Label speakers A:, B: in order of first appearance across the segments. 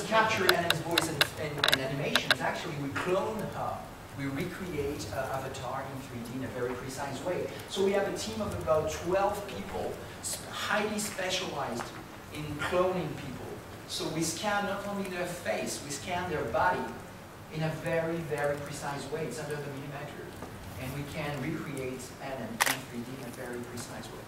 A: just capture Annen's voice and animations. Actually, we clone her. We recreate an avatar in 3D in a very precise way. So we have a team of about 12 people, highly specialized in cloning people. So we scan not only their face, we scan their body in a very, very precise way. It's under the millimeter. And we can recreate Annen in 3D in a very precise way.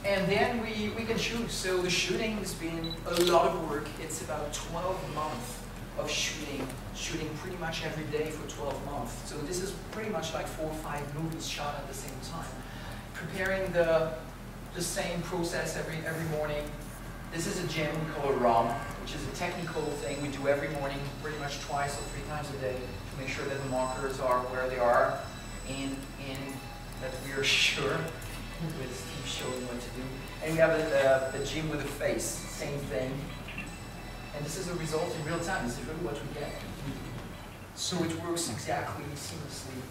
A: And then we can shoot. So the shooting has been a lot of work. It's about 12 months of shooting pretty much every day for 12 months. So this is pretty much like 4 or 5 movies shot at the same time. Preparing the same process every morning. This is a gym we call a ROM, which is a technical thing we do every morning, pretty much twice or 3 times a day, to make sure that the markers are where they are, and that we are sure, with Steve showing what to do. And we have a gym with a face, same thing. And this is a result in real time. This is really what we get. So it works exactly seamlessly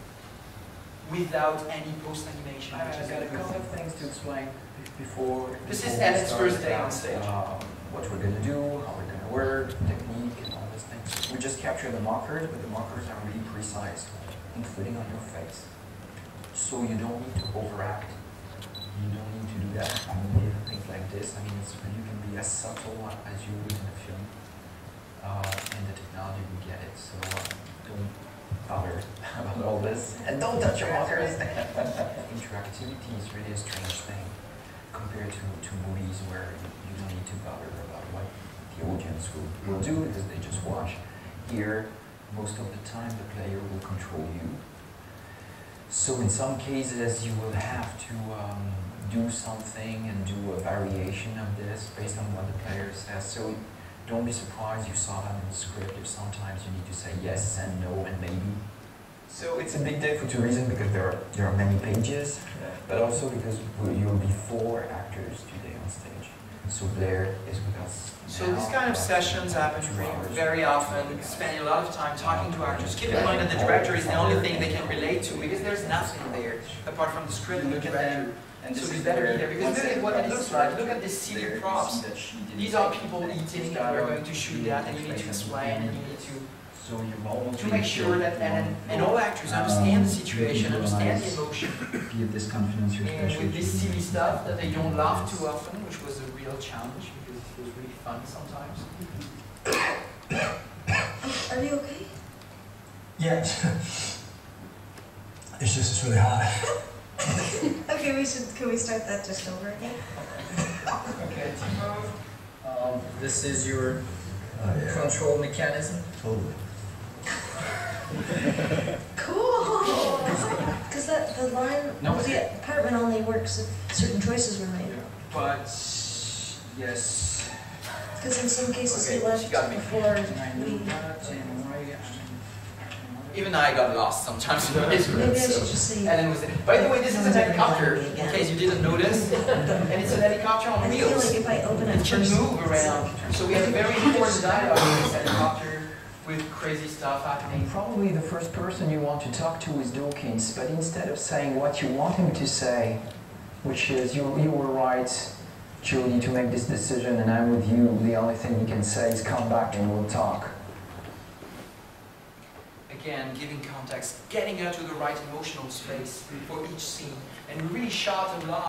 A: without any post-animation.
B: I've got a couple of things to explain before.
A: This is Annen's first day on stage.
B: What we're going to do, how we're going to work, technique, and all these things. We just capture the markers, but the markers are really precise, including on your face. So you don't need to overact. You don't need to do that. I mean, things like this. I mean, you can be as subtle as you would in a film. And the technology will get it. So don't bother about all this. And don't touch your markers. Interactivity is really a strange thing compared to movies where you don't need to bother about what the audience will do because they just watch. Here, most of the time, the player will control you. So in some cases, you will have to do something and do a variation of this based on what the player says. So don't be surprised you saw that in the script. If sometimes you need to say yes and no and maybe. So it's a big day for 2 reasons, because there are many pages, but also because you'll be 4 actors today on stage. So Blair is with us.
A: So these kind of sessions happen very often, spending a lot of time talking to actors. Keep in mind that the director is the only thing they can relate to, because there's nothing there apart from the script and the director. And so we better be there, because look at what it looks like. Look at the silly props. These are people eating, and we're going to shoot that, and you need to explain, and you need to make sure that and all actors understand the situation, understand the emotion.
C: Give this confidence your
A: and with this silly stuff that they don't laugh too often, which was a real challenge, because it was really fun sometimes.
D: Are you okay?
C: Yes. It's just, it's really hot.
D: Okay, can we start that just over again?
B: Okay, this is your control mechanism.
C: Totally.
D: Cool! Because the line of the apartment only works if certain choices were made.
B: But, yes.
D: Because in some cases we left before we...
A: Even I got lost sometimes in the
D: Maybe I should just say...
A: And then was it. By the way, this is a helicopter, in case you didn't notice. And it's a helicopter on
D: I feel
A: wheels.
D: like if I open it
A: It can
D: first...
A: move around. So we have a very important dialogue in this helicopter with crazy stuff happening.
B: Probably the first person you want to talk to is Dawkins, but instead of saying what you want him to say, which is, you were right, Jodie, to make this decision, and I'm with you, the only thing he can say is come back and we'll talk.
A: Again, giving context, getting her to the right emotional space for each scene, and we really shot a lot.